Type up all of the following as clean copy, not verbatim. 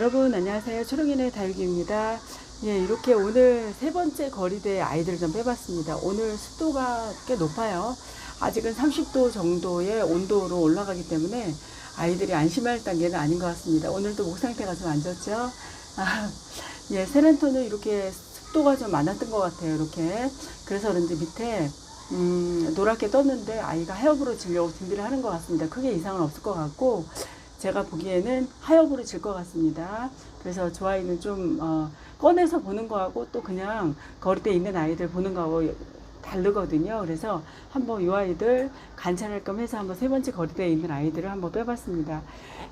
여러분 안녕하세요. 초롱이네 다육이입니다. 예, 이렇게 오늘 세 번째 거리대 아이들을 좀 빼봤습니다. 오늘 습도가 꽤 높아요. 아직은 30도 정도의 온도로 올라가기 때문에 아이들이 안심할 단계는 아닌 것 같습니다. 오늘도 목 상태가 좀 안 좋죠. 예, 세렌토는 이렇게 습도가 좀 많았던 것 같아요. 이렇게. 그래서 그런지 밑에 노랗게 떴는데 아이가 하엽으로 지려고 준비를 하는 것 같습니다. 크게 이상은 없을 것 같고 제가 보기에는 하엽으로 질 것 같습니다. 그래서 저 아이는 좀 꺼내서 보는 거하고 또 그냥 거리대에 있는 아이들 보는 거하고 다르거든요. 그래서 한번 이 아이들 관찰할 겸 해서 한번 세 번째 거리대에 있는 아이들을 한번 빼봤습니다.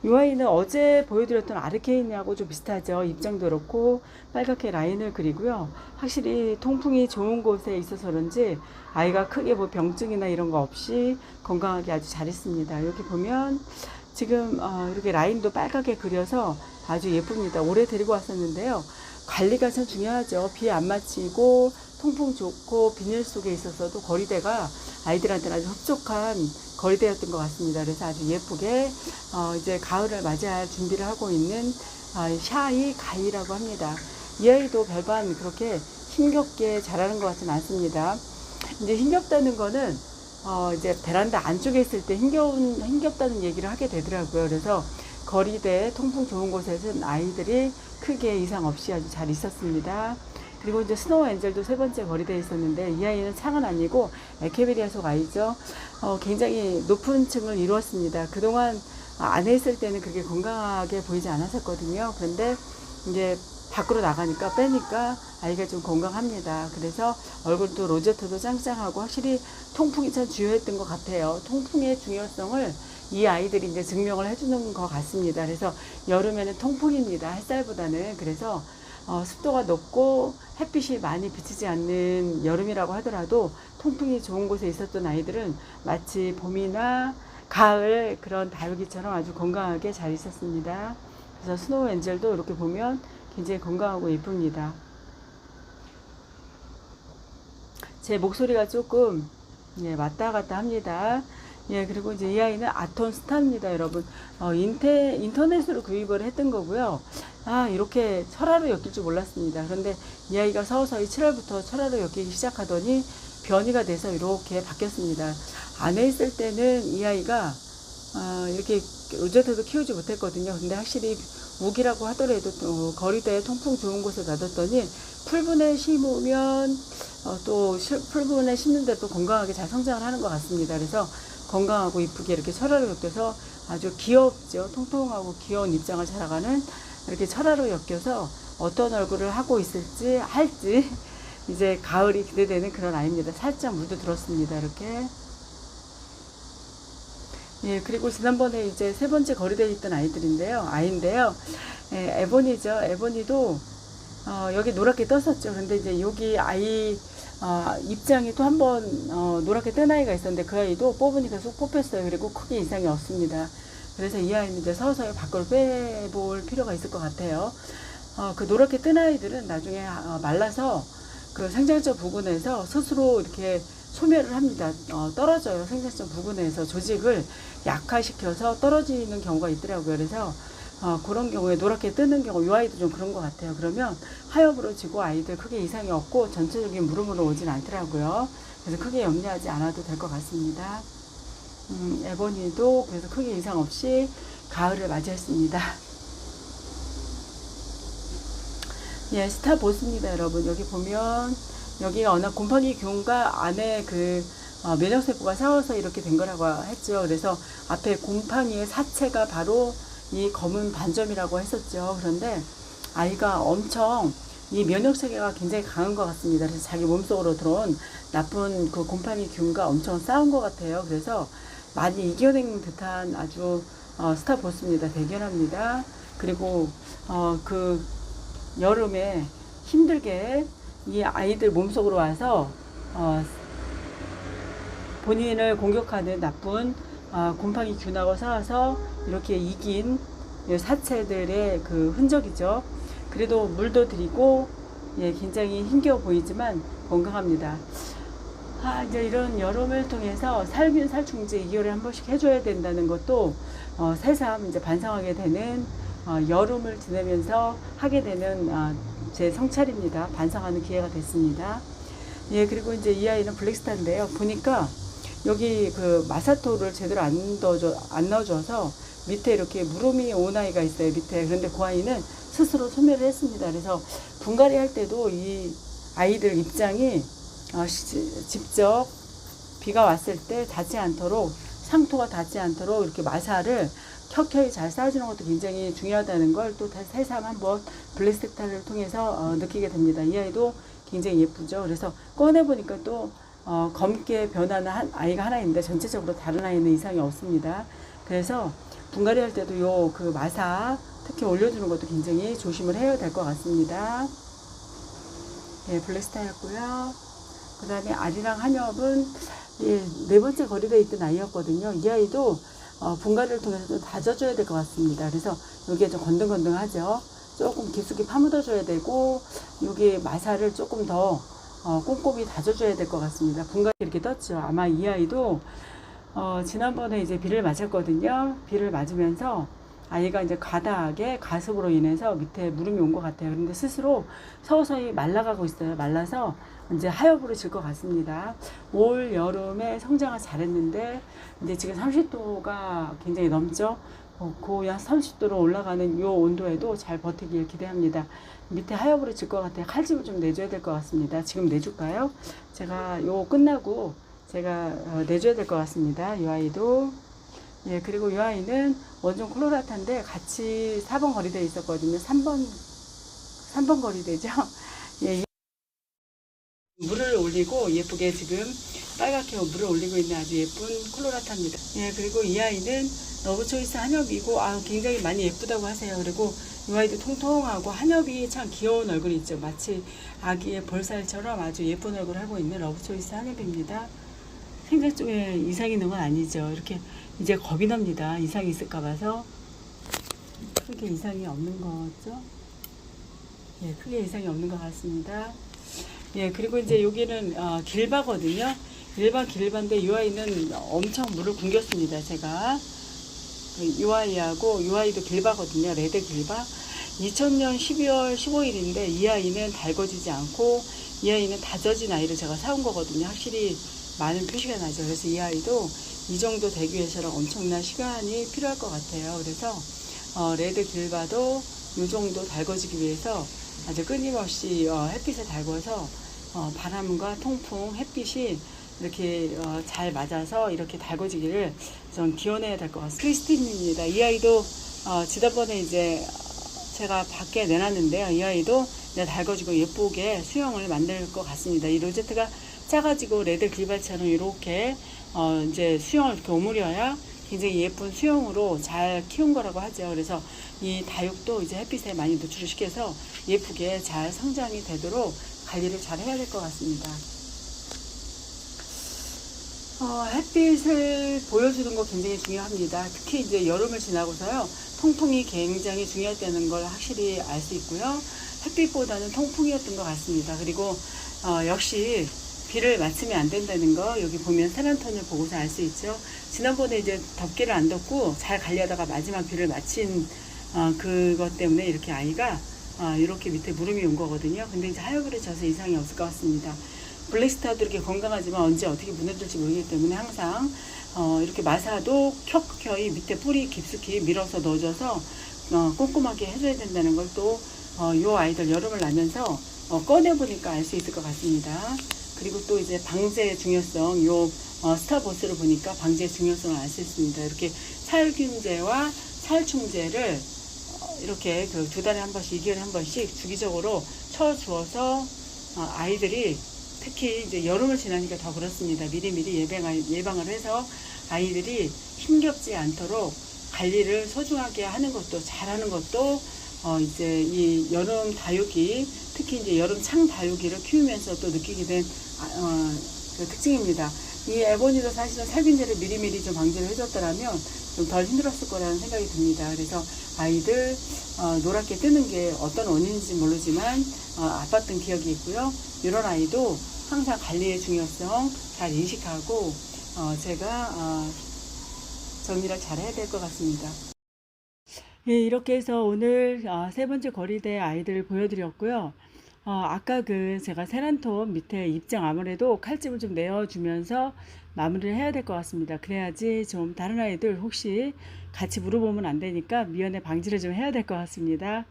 이 아이는 어제 보여드렸던 아르케인하고 좀 비슷하죠. 입장도 그렇고 빨갛게 라인을 그리고요. 확실히 통풍이 좋은 곳에 있어서 그런지 아이가 크게 뭐 병증이나 이런 거 없이 건강하게 아주 잘 있습니다. 이렇게 보면 지금 이렇게 라인도 빨갛게 그려서 아주 예쁩니다. 올해 데리고 왔었는데요. 관리가 참 중요하죠. 비 안 맞히고 통풍 좋고 비닐 속에 있어서도 거리대가 아이들한테는 아주 흡족한 거리대였던 것 같습니다. 그래서 아주 예쁘게 이제 가을을 맞이할 준비를 하고 있는 샤이 가이라고 합니다. 이 아이도 별반 그렇게 힘겹게 자라는 것 같지는 않습니다. 이제 힘겹다는 거는 이제 베란다 안쪽에 있을 때 힘겹다는 얘기를 하게 되더라고요. 그래서 거리대 통풍 좋은 곳에서는 아이들이 크게 이상 없이 아주 잘 있었습니다. 그리고 이제 스노우 엔젤도 세 번째 거리대에 있었는데 이 아이는 창은 아니고 에케베리아 속 아이죠. 굉장히 높은 층을 이루었습니다. 그동안 안에 있을 때는 그렇게 건강하게 보이지 않았었거든요. 그런데 이제 밖으로 나가니까 빼니까 아이가 좀 건강합니다. 그래서 얼굴도 로제트도 짱짱하고 확실히 통풍이 참 중요했던 것 같아요. 통풍의 중요성을 이 아이들이 이제 증명을 해주는 것 같습니다. 그래서 여름에는 통풍입니다. 햇살보다는. 그래서 습도가 높고 햇빛이 많이 비치지 않는 여름이라고 하더라도 통풍이 좋은 곳에 있었던 아이들은 마치 봄이나 가을 그런 다육이처럼 아주 건강하게 잘 있었습니다. 그래서 스노우 엔젤도 이렇게 보면 굉장히 건강하고 예쁩니다. 제 목소리가 조금 왔다 갔다 합니다. 예, 그리고 이제 이 아이는 아톤 스타입니다, 여러분. 인터넷으로 구입을 했던 거고요. 이렇게 철화로 엮일 줄 몰랐습니다. 그런데 이 아이가 서서히 7월부터 철화로 엮이기 시작하더니 변이가 돼서 이렇게 바뀌었습니다. 안에 있을 때는 이 아이가 이렇게 로제트도 키우지 못했거든요. 근데 확실히 우기라고 하더라도 거리대에 통풍 좋은 곳에 놔뒀더니 풀분에 심으면 또 풀분에 심는데 또 건강하게 잘 성장을 하는 것 같습니다. 그래서 건강하고 이쁘게 이렇게 철화로 엮여서 아주 귀엽죠. 통통하고 귀여운 입장을 자라가는 이렇게 철화로 엮여서 어떤 얼굴을 하고 있을지 할지 이제 가을이 기대되는 그런 아이입니다. 살짝 물도 들었습니다. 이렇게. 예, 그리고 지난번에 이제 세 번째 거리대에 있던 아이인데요. 예, 에보니죠. 에보니도 여기 노랗게 떴었죠. 그런데 이제 여기 아이 입장이 또 한 번 노랗게 뜬 아이가 있었는데 그 아이도 뽑으니까 쑥 뽑혔어요. 그리고 크게 이상이 없습니다. 그래서 이 아이는 이제 서서히 밖으로 빼볼 필요가 있을 것 같아요. 그 노랗게 뜬 아이들은 나중에 말라서 그 생장점 부근에서 스스로 이렇게 소멸을 합니다. 떨어져요. 생장점 부근에서 조직을 약화시켜서 떨어지는 경우가 있더라고요. 그래서 그런 경우에 노랗게 뜨는 경우, 이 아이도 좀 그런 것 같아요. 그러면 하엽으로 지고 아이들 크게 이상이 없고 전체적인 물음으로 오진 않더라고요. 그래서 크게 염려하지 않아도 될 것 같습니다. 에보니도 그래서 크게 이상 없이 가을을 맞이했습니다. 예, 스타보스입니다, 여러분. 여기 보면 여기가 워낙 곰팡이 균과 안에 그 면역세포가 싸워서 이렇게 된 거라고 했죠. 그래서 앞에 곰팡이의 사체가 바로 이 검은 반점이라고 했었죠. 그런데 아이가 엄청 이 면역세계가 굉장히 강한 것 같습니다. 그래서 자기 몸속으로 들어온 나쁜 그 곰팡이 균과 엄청 싸운 것 같아요. 그래서 많이 이겨낸 듯한 아주 스타보스입니다. 대견합니다. 그리고 그 여름에 힘들게 이 아이들 몸속으로 와서 본인을 공격하는 나쁜 곰팡이 균하고 싸워서 이렇게 이긴 사체들의 그 흔적이죠. 그래도 물도 드리고 굉장히 힘겨워 보이지만 건강합니다. 이제 이런 여름을 통해서 살균 살충제 2개월에 한 번씩 해줘야 된다는 것도 새삼 이제 반성하게 되는 여름을 지내면서 하게 되는 제 성찰입니다. 반성하는 기회가 됐습니다. 예, 그리고 이제 이 아이는 블랙스타인데요. 보니까 여기 그 마사토를 제대로 안 넣어줘서 밑에 이렇게 무릎이 온 아이가 있어요. 밑에. 그런데 그 아이는 스스로 소멸을 했습니다. 그래서 분갈이 할 때도 이 아이들 입장이 직접 비가 왔을 때 닿지 않도록, 상토가 닿지 않도록 이렇게 마사를 켜켜이 잘 쌓아주는 것도 굉장히 중요하다는 걸 또 새삼 한번 블랙스타를 통해서 느끼게 됩니다. 이 아이도 굉장히 예쁘죠. 그래서 꺼내보니까 또 검게 변하는 아이가 하나 있는데 전체적으로 다른 아이는 이상이 없습니다. 그래서 분갈이 할 때도 요 그 마사 특히 올려주는 것도 굉장히 조심을 해야 될 것 같습니다. 예, 블랙스타였고요. 그 다음에 아리랑 한엽은 예, 네 번째 거리대에 있던 아이였거든요. 이 아이도 분갈이를 통해서 좀 다져줘야 될 것 같습니다. 그래서 여기에 좀 건등건등하죠. 조금 깊숙이 파묻어줘야 되고, 여기 마사를 조금 더 꼼꼼히 다져줘야 될 것 같습니다. 분갈이 이렇게 떴죠. 아마 이 아이도 지난번에 이제 비를 맞았거든요. 비를 맞으면서 아이가 이제 과다하게 가습으로 인해서 밑에 무름이 온 것 같아요. 그런데 스스로 서서히 말라가고 있어요. 말라서 이제 하엽으로 질 것 같습니다. 올 여름에 성장을 잘했는데 이제 지금 30도가 굉장히 넘죠. 고약 30도로 올라가는 요 온도에도 잘 버티길 기대합니다. 밑에 하엽으로 질 것 같아요. 칼집을 좀 내줘야 될 것 같습니다. 지금 내줄까요? 제가 요 끝나고 제가 내줘야 될 것 같습니다. 이 아이도. 예, 그리고 이 아이는 원종 콜로라타인데 같이 4번 거리대에 있었거든요. 3번 거리대죠. 예, 물을 올리고 예쁘게 지금 빨갛게 물을 올리고 있는 아주 예쁜 콜로라타입니다. 예, 그리고 이 아이는 러브초이스 한엽이고 굉장히 많이 예쁘다고 하세요. 그리고 이 아이도 통통하고 한엽이 참 귀여운 얼굴이 있죠. 마치 아기의 볼살처럼 아주 예쁜 얼굴을 하고 있는 러브초이스 한엽입니다. 생각 쪽에 이상이 있는 건 아니죠. 이렇게 이제 겁이 납니다. 이상이 있을까 봐서. 크게 이상이 없는 거죠. 예, 크게 이상이 없는 것 같습니다. 예, 그리고 이제 여기는 길바거든요. 일반 길바인데 이 아이는 엄청 물을 굶겼습니다. 제가 이 아이하고 이 아이도 길바거든요. 레드 길바. 2000년 12월 15일인데 이 아이는 달궈지지 않고 이 아이는 다져진 아이를 제가 사온 거거든요. 확실히 많은 표시가 나죠. 그래서 이 아이도 이 정도 되기 위해서는 엄청난 시간이 필요할 것 같아요. 그래서 레드 길바도 이 정도 달궈지기 위해서 아주 끊임없이 햇빛에 달궈서 바람과 통풍, 햇빛이 이렇게 잘 맞아서 이렇게 달궈지기를 좀 기원해야 될 것 같습니다. 크리스틴입니다. 이 아이도 지난번에 이제 제가 밖에 내놨는데요. 이 아이도 이제 달궈지고 예쁘게 수영을 만들 것 같습니다. 이 로제트가 작아지고 레드 길바처럼 이렇게 이제 수영을 이렇게 오므려야 굉장히 예쁜 수영으로 잘 키운 거라고 하죠. 그래서 이 다육도 이제 햇빛에 많이 노출을 시켜서 예쁘게 잘 성장이 되도록 관리를 잘 해야 될 것 같습니다. 햇빛을 보여주는 거 굉장히 중요합니다. 특히 이제 여름을 지나고서요, 통풍이 굉장히 중요하다는 걸 확실히 알 수 있고요. 햇빛보다는 통풍이었던 것 같습니다. 그리고 역시 비를 맞으면 안 된다는 거 여기 보면 세란톤을 보고서 알 수 있죠. 지난번에 이제 덮개를 안 덮고 잘 관리하다가 마지막 비를 맞힌 그것 때문에 이렇게 아이가 이렇게 밑에 무름이 온 거거든요. 근데 이제 하엽으로 져서 이상이 없을 것 같습니다. 블랙스타도 이렇게 건강하지만 언제 어떻게 무너질지 모르기 때문에 항상 이렇게 마사도 켜켜이 밑에 뿌리 깊숙이 밀어서 넣어줘서 꼼꼼하게 해줘야 된다는 걸 또 요 아이들 여름을 나면서 꺼내보니까 알 수 있을 것 같습니다. 그리고 또 이제 방제의 중요성, 요 스타보스를 보니까 방제의 중요성을 알 수 있습니다. 이렇게 살균제와 살충제를 이렇게 그 2달에 한 번씩, 2개월에 한 번씩 주기적으로 쳐주어서 아이들이 특히 이제 여름을 지나니까 더 그렇습니다. 미리미리 예방을 해서 아이들이 힘겹지 않도록 관리를 소중하게 하는 것도, 잘하는 것도 이제 이 여름 다육이, 특히 이제 여름 창 다육이를 키우면서 또 느끼게 된 그 특징입니다. 이 에보니도 사실은 살균제를 미리미리 좀 방지를 해줬더라면 좀 덜 힘들었을 거라는 생각이 듭니다. 그래서 아이들 노랗게 뜨는 게 어떤 원인인지 모르지만 아팠던 기억이 있고요. 이런 아이도 항상 관리의 중요성 잘 인식하고 제가 정리를 잘 해야 될 것 같습니다. 예, 이렇게 해서 오늘 세 번째 거리대 아이들 보여드렸고요. 아까 그 제가 세란톤 밑에 입장 아무래도 칼집을 좀 내어주면서 마무리를 해야 될 것 같습니다. 그래야지 좀 다른 아이들 혹시 같이 물어보면 안 되니까 미연에 방지를 좀 해야 될 것 같습니다.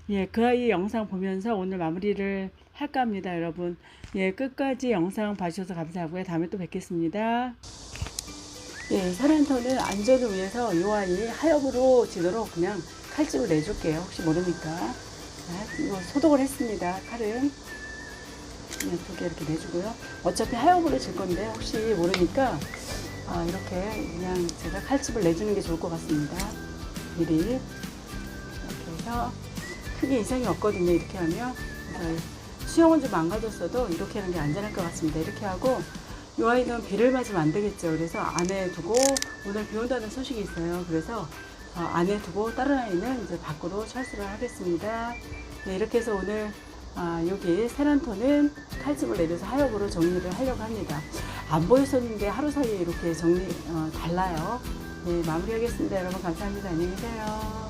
예, 그 아이 영상 보면서 오늘 마무리를 할까 합니다, 여러분. 예, 끝까지 영상 봐주셔서 감사하고요. 다음에 또 뵙겠습니다. 예, 사란터는 안전을 위해서 이 아이 하엽으로 지도록 그냥 칼집을 내줄게요. 혹시 모르니까. 이거 소독을 했습니다. 칼은. 그냥 2개 이렇게 내주고요. 어차피 하엽으로 질 건데 혹시 모르니까 이렇게 그냥 제가 칼집을 내주는 게 좋을 것 같습니다. 미리. 이렇게 해서 크게 이상이 없거든요. 이렇게 하면. 그래서 수영은 좀 망가졌어도 이렇게 하는 게 안전할 것 같습니다. 이렇게 하고 이 아이는 비를 맞으면 안 되겠죠. 그래서 안에 두고 오늘 비 온다는 소식이 있어요. 그래서 안에 두고 다른 아이는 이제 밖으로 철수를 하겠습니다. 네, 이렇게 해서 오늘 여기 세란토는 칼집을 내려서 하엽으로 정리를 하려고 합니다. 안 보였었는데 하루 사이에 이렇게 달라요. 네, 마무리하겠습니다. 여러분 감사합니다. 안녕히 계세요.